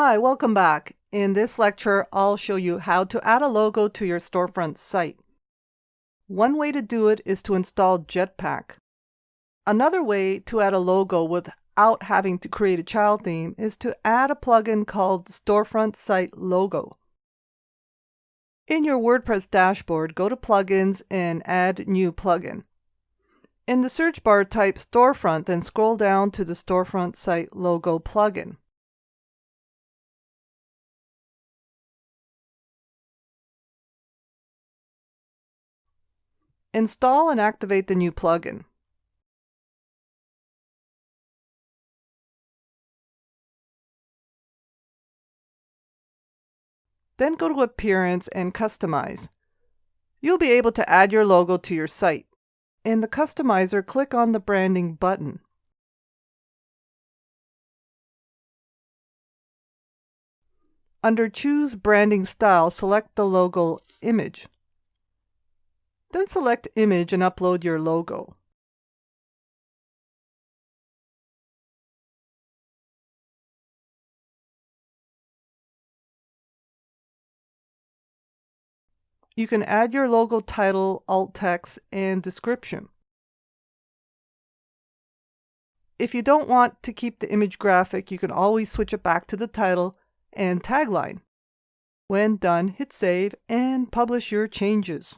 Hi, welcome back. In this lecture, I'll show you how to add a logo to your storefront site. One way to do it is to install Jetpack. Another way to add a logo without having to create a child theme is to add a plugin called Storefront Site Logo. In your WordPress dashboard, go to Plugins and Add New Plugin. In the search bar, type Storefront, then scroll down to the Storefront Site Logo plugin. Install and activate the new plugin. Then go to Appearance and Customize. You'll be able to add your logo to your site. In the Customizer, click on the Branding button. Under Choose Branding Style, select the logo image. Then select Image and upload your logo. You can add your logo title, alt text, and description. If you don't want to keep the image graphic, you can always switch it back to the title and tagline. When done, hit Save and publish your changes.